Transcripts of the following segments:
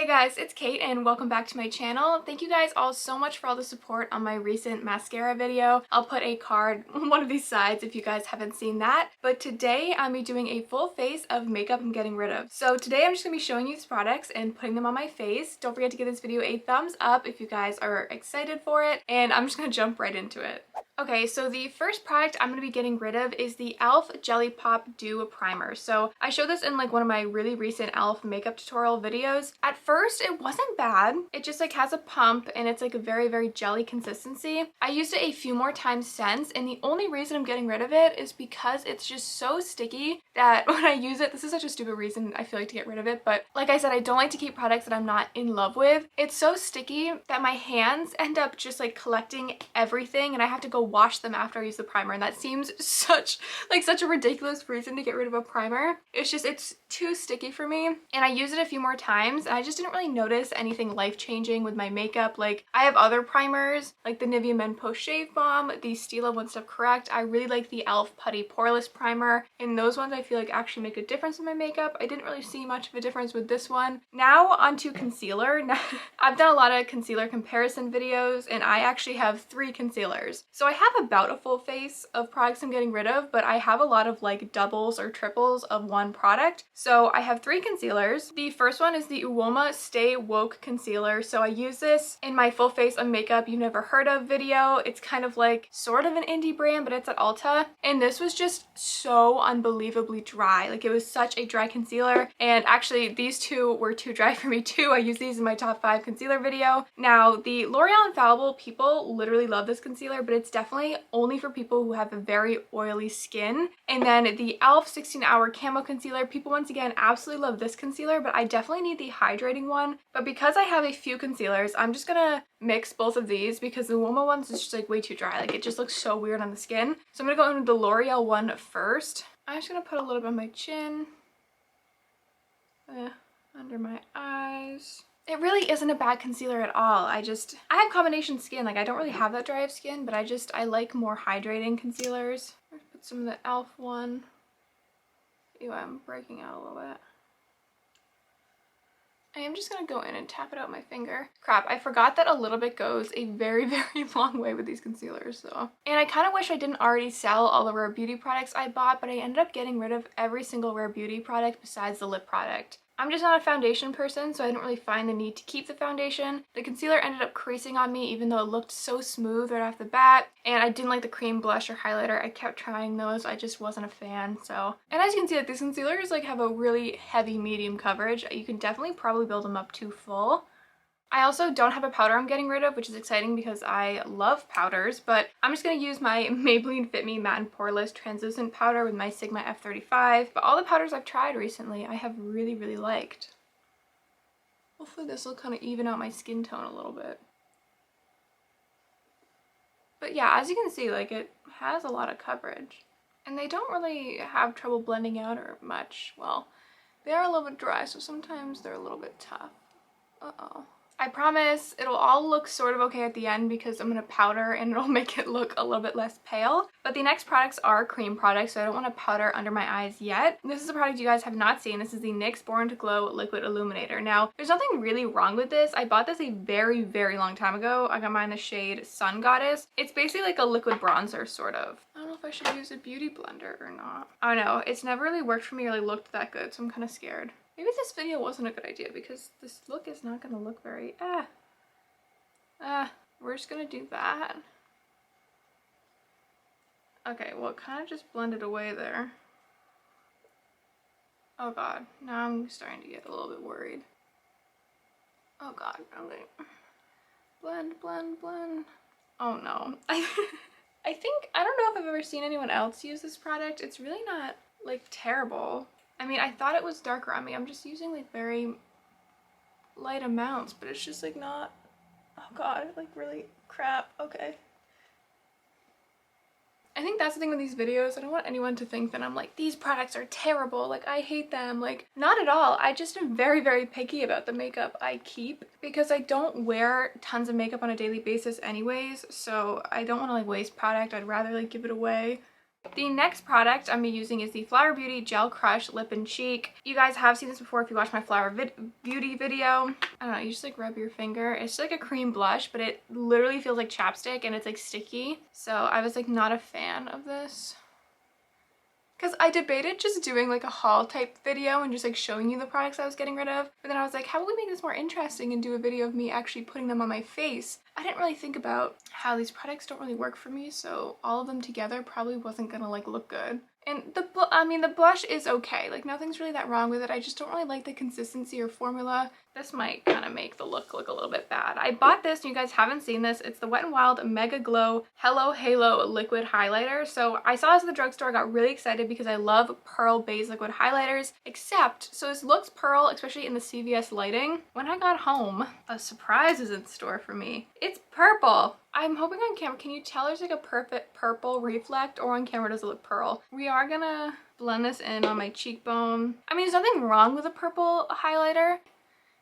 Hey guys, it's Kate and welcome back to my channel. Thank you guys all so much for all the support on my recent mascara video. I'll put a card on one of these sides if you guys haven't seen that. But today I'm be doing a full face of makeup I'm getting rid of. So today I'm just going to be showing you these products and putting them on my face. Don't forget to give this video a thumbs up if you guys are excited for it. And I'm just going to jump right into it. Okay, so the first product I'm going to be getting rid of is the e.l.f. Jelly Pop Dew Primer. So I showed this in like one of my really recent e.l.f. makeup tutorial videos. At first it wasn't bad. It just like has a pump and it's like a very jelly consistency. I used it a few more times since, and the only reason I'm getting rid of it is because it's just so sticky that when I use it, this is such a stupid reason I feel like to get rid of it, but like I said, I don't like to keep products that I'm not in love with. It's so sticky that my hands end up just like collecting everything and I have to go wash them after I use the primer, and that seems such a ridiculous reason to get rid of a primer. It's too sticky for me, and I used it a few more times and I just didn't really notice anything life-changing with my makeup. Like, I have other primers like the Nivea Men Post Shave Balm, the Stila One Step Correct. I really like the e.l.f. Putty Poreless Primer, and those ones I feel like actually make a difference in my makeup. I didn't really see much of a difference with this one. Now onto concealer. Now, I've done a lot of concealer comparison videos and I actually have 3 concealers. So I have about a full face of products I'm getting rid of, but I have a lot of like doubles or triples of one product. So I have 3 concealers. The first one is the Uoma Stay Woke Concealer. So I use this in my full face of makeup you've never heard of video. It's kind of like sort of an indie brand, but it's at Ulta. And this was just so unbelievably dry. Like, it was such a dry concealer. And actually these two were too dry for me too. I use these in my top 5 concealer video. Now, the L'Oreal Infallible, people literally love this concealer, but it's definitely only for people who have a very oily skin. And then the e.l.f. 16-Hour Camo Concealer, people once again absolutely love this concealer, but I definitely need the hydrating one. But because I have a few concealers, I'm just gonna mix both of these because the Uoma one's is just like way too dry. Like, it just looks so weird on the skin. So I'm gonna go into the L'Oreal one first. I'm just gonna put a little bit on my chin, under my eyes. It really isn't a bad concealer at all. I have combination skin. Like, I don't really have that dry of skin, but I like more hydrating concealers. Let's put some of the e.l.f. one. Ew, I'm breaking out a little bit. I am just gonna go in and tap it out with my finger. Crap, I forgot that a little bit goes a very long way with these concealers, so. And I kind of wish I didn't already sell all the Rare Beauty products I bought, but I ended up getting rid of every single Rare Beauty product besides the lip product. I'm just not a foundation person, so I didn't really find the need to keep the foundation. The concealer ended up creasing on me even though it looked so smooth right off the bat, and I didn't like the cream blush or highlighter. I kept trying those. I just wasn't a fan, so. And as you can see, like, these concealers like have a really heavy medium coverage. You can definitely probably build them up to full. I also don't have a powder I'm getting rid of, which is exciting because I love powders, but I'm just going to use my Maybelline Fit Me Matte and Poreless Translucent Powder with my Sigma F35. But all the powders I've tried recently, I have really liked. Hopefully this will kind of even out my skin tone a little bit. But yeah, as you can see, like, it has a lot of coverage. And they don't really have trouble blending out or much. Well, they are a little bit dry, so sometimes they're a little bit tough. Uh-oh. I promise it'll all look sort of okay at the end because I'm going to powder and it'll make it look a little bit less pale. But the next products are cream products, so I don't want to powder under my eyes yet. This is a product you guys have not seen. This is the NYX Born to Glow Liquid Illuminator. Now, there's nothing really wrong with this. I bought this a very long time ago. I got mine in the shade Sun Goddess. It's basically like a liquid bronzer, sort of. I don't know if I should use a beauty blender or not. I don't know. It's never really worked for me or really looked that good, so I'm kind of scared. Maybe this video wasn't a good idea because this look is not going to look very, we're just going to do that. Okay, well, it kind of just blended away there. Oh god, now I'm starting to get a little bit worried. Oh god, okay. Blend. Oh no. I don't know if I've ever seen anyone else use this product. It's really not, like, terrible. I mean, I thought it was darker on me. I'm just using like very light amounts, but it's just like not, oh god, like really crap. Okay. I think that's the thing with these videos. I don't want anyone to think that I'm like, these products are terrible, like I hate them. Like, not at all. I just am very picky about the makeup I keep because I don't wear tons of makeup on a daily basis anyways, so I don't want to like waste product. I'd rather like give it away. The next product I'm going to be using is the Flower Beauty Gel Crush Lip and Cheek. You guys have seen this before if you watched my Flower Beauty video. I don't know, you just like rub your finger. It's like a cream blush, but it literally feels like chapstick and it's like sticky. So I was like not a fan of this. Because I debated just doing like a haul type video and just like showing you the products I was getting rid of. But then I was like, how about we make this more interesting and do a video of me actually putting them on my face? I didn't really think about how these products don't really work for me, so all of them together probably wasn't gonna like look good. And the blush is okay. Like nothing's really that wrong with it. I just don't really like the consistency or formula. This might kind of make the look a little bit bad. I bought this and you guys haven't seen this. It's the Wet n Wild Mega Glow Hello Halo Liquid Highlighter. So I saw this at the drugstore. I got really excited because I love pearl base liquid highlighters. Except, so this looks pearl, especially in the CVS lighting. When I got home, a surprise is in store for me. It's purple. I'm hoping on camera, can you tell there's like a perfect purple reflect, or on camera does it look pearl? We are gonna blend this in on my cheekbone. I mean, there's nothing wrong with a purple highlighter.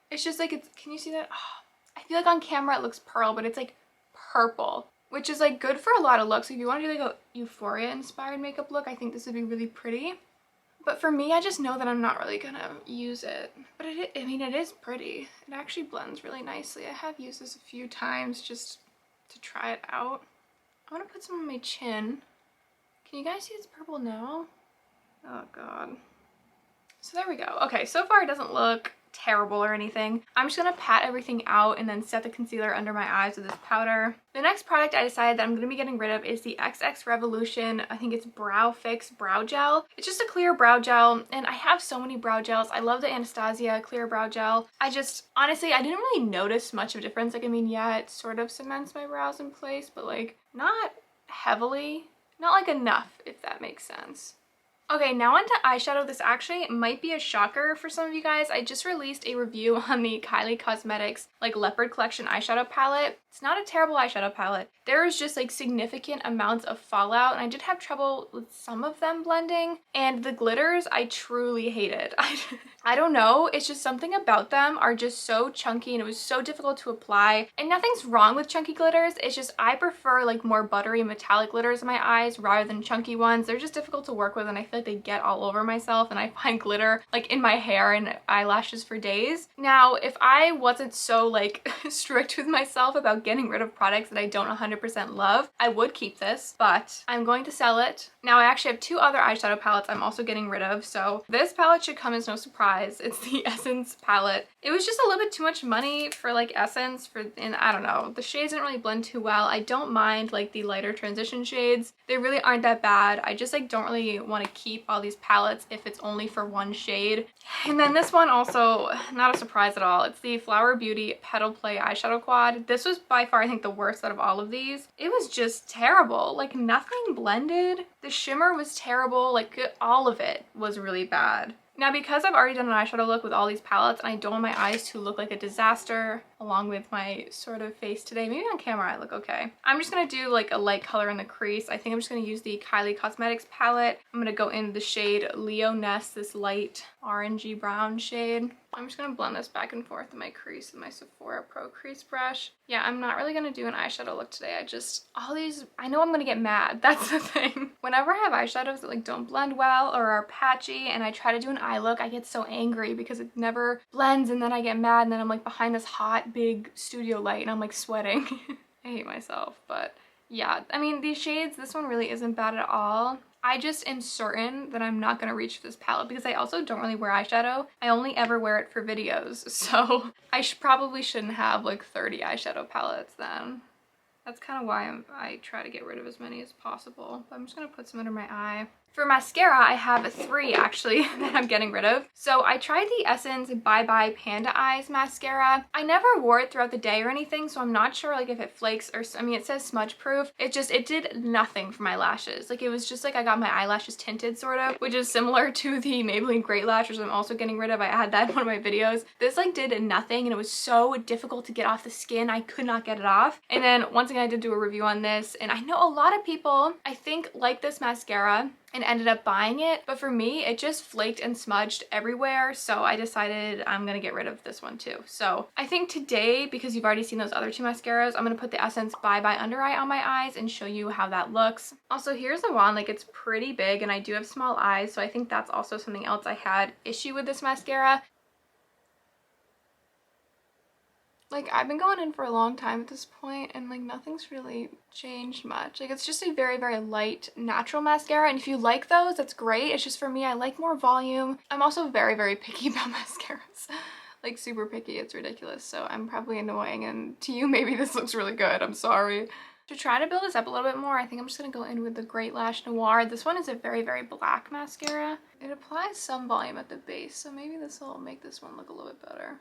It's just like, can you see that? Oh, I feel like on camera it looks pearl, but it's like purple, which is like good for a lot of looks. If you want to do like a Euphoria inspired makeup look, I think this would be really pretty. But for me, I just know that I'm not really gonna use it. But I mean, it is pretty. It actually blends really nicely. I have used this a few times just to try it out. I want to put some on my chin. Can you guys see it's purple now? Oh god. So there we go. Okay, so far it doesn't look terrible or anything. I'm just gonna pat everything out and then set the concealer under my eyes with this powder. The next product I decided that I'm gonna be getting rid of is the XX Revolution, I think it's Brow Fix Brow Gel. It's just a clear brow gel, and I have so many brow gels. I love the Anastasia clear brow gel. Honestly, I didn't really notice much of a difference. Like, I mean, yeah, it sort of cements my brows in place, but like not heavily, not like enough, if that makes sense. Okay, now onto eyeshadow. This actually might be a shocker for some of you guys. I just released a review on the Kylie Cosmetics like Leopard Collection eyeshadow palette. It's not a terrible eyeshadow palette. There is just like significant amounts of fallout, and I did have trouble with some of them blending. And the glitters, I truly hated. I don't know, it's just something about them are just so chunky and it was so difficult to apply. And nothing's wrong with chunky glitters, it's just I prefer like more buttery metallic glitters in my eyes rather than chunky ones. They're just difficult to work with, and I feel like they get all over myself, and I find glitter like in my hair and eyelashes for days. Now, if I wasn't so like strict with myself about getting rid of products that I don't 100% love, I would keep this, but I'm going to sell it. Now I actually have two other eyeshadow palettes I'm also getting rid of, so this palette should come as no surprise. It's the Essence palette. It was just a little bit too much money for like Essence, and I don't know, the shades didn't really blend too well. I don't mind like the lighter transition shades. They really aren't that bad. I just like don't really want to keep all these palettes if it's only for one shade. And then this one also, not a surprise at all. It's the Flower Beauty Petal Play eyeshadow quad. This was by far, I think, the worst out of all of these. It was just terrible. Like nothing blended. The shimmer was terrible. Like all of it was really bad. Now, because I've already done an eyeshadow look with all these palettes and I don't want my eyes to look like a disaster along with my sort of face today, maybe on camera I look okay, I'm just going to do like a light color in the crease. I think I'm just going to use the Kylie Cosmetics palette. I'm going to go in the shade Leo Ness, this light orangey brown shade. I'm just going to blend this back and forth in my crease with my Sephora Pro crease brush. Yeah, I'm not really going to do an eyeshadow look today. I know I'm going to get mad. That's the thing. Whenever I have eyeshadows that like don't blend well or are patchy and I try to do an eye look, I get so angry because it never blends, and then I get mad, and then I'm like behind this hot big studio light and I'm like sweating. I hate myself, but yeah. I mean, these shades, this one really isn't bad at all. I just am certain that I'm not going to reach for this palette because I also don't really wear eyeshadow. I only ever wear it for videos, so I probably shouldn't have like 30 eyeshadow palettes then. That's kind of why I try to get rid of as many as possible. But I'm just going to put some under my eye. For mascara, I have 3 actually that I'm getting rid of. So I tried the Essence Bye Bye Panda Eyes mascara. I never wore it throughout the day or anything, so I'm not sure like if it flakes or, I mean, it says smudge proof. It did nothing for my lashes. Like it was just like I got my eyelashes tinted sort of, which is similar to the Maybelline Great Lash, which I'm also getting rid of. I had that in one of my videos. This like did nothing, and it was so difficult to get off the skin. I could not get it off. And then once again, I did do a review on this, and I know a lot of people, I think, like this mascara. and ended up buying it, but for me it just flaked and smudged everywhere, so I decided I'm gonna get rid of this one too. So I think today, because you've already seen those other two mascaras, I'm gonna put the Essence Bye Bye Under Eye on my eyes and show you how that looks. Also, here's the wand. Like, it's pretty big and I do have small eyes, so I think that's also something else I had issue with this mascara. Like, I've been going in for a long time at this point and like nothing's really changed much. Like, it's just a very, very light natural mascara, and if you like those, that's great. It's just for me, I like more volume. I'm also very, very picky about mascaras. Like, super picky. It's ridiculous. So I'm probably annoying, and to you maybe this looks really good. I'm sorry. To try to build this up a little bit more, I think I'm just gonna go in with the Great Lash Noir. This one is a very, very black mascara. It applies some volume at the base, so maybe this will make this one look a little bit better.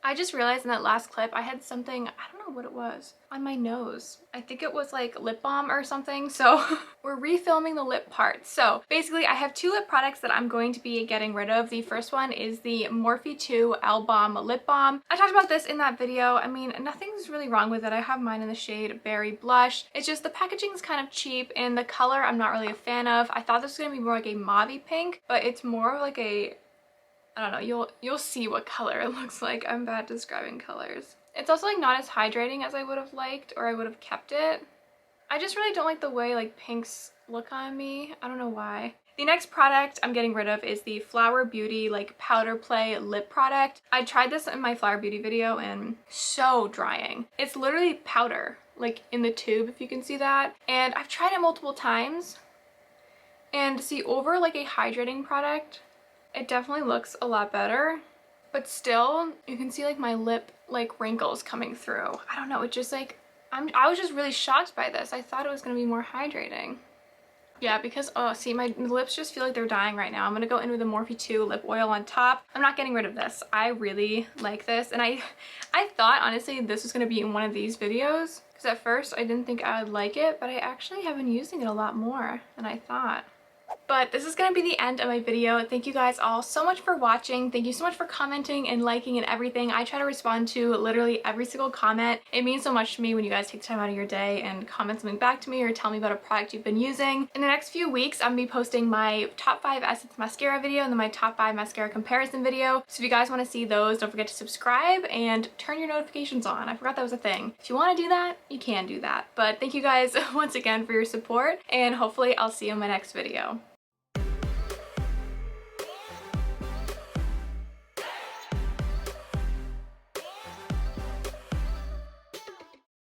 I just realized in that last clip I had something, I don't know what it was, on my nose. I think it was like lip balm or something, so we're refilming the lip part. So basically I have two lip products that I'm going to be getting rid of. The first one is the Morphe 2 L Balm Lip Balm. I talked about this in that video. I mean, nothing's really wrong with it. I have mine in the shade Berry Blush. It's just the packaging is kind of cheap and the color I'm not really a fan of. I thought this was going to be more like a mauve pink, but it's more like a, I don't know, you'll see what color it looks like. I'm bad at describing colors. It's also like not as hydrating as I would have liked, or I would have kept it. I just really don't like the way like pinks look on me. I don't know why. The next product I'm getting rid of is the Flower Beauty like Powder Play lip product. I tried this in my Flower Beauty video and so drying. It's literally powder like in the tube, if you can see that. And I've tried it multiple times, and see, over like a hydrating product, it definitely looks a lot better, but still you can see like my lip like wrinkles coming through. I don't know, it just like, I was just really shocked by this. I thought it was gonna be more hydrating. Yeah, because, oh, see, my lips just feel like they're dying right now. I'm gonna go in with the Morphe 2 lip oil on top. I'm not getting rid of this. I really like this, and I thought honestly this was gonna be in one of these videos, because at first I didn't think I would like it, but I actually have been using it a lot more than I thought. But this is going to be the end of my video. Thank you guys all so much for watching. Thank you so much for commenting and liking and everything. I try to respond to literally every single comment. It means so much to me when you guys take time out of your day and comment something back to me or tell me about a product you've been using. In the next few weeks, I'm going to be posting my top 5 Essence mascara video and then my top 5 mascara comparison video. So if you guys want to see those, don't forget to subscribe and turn your notifications on. I forgot that was a thing. If you want to do that, you can do that. But thank you guys once again for your support, and hopefully I'll see you in my next video.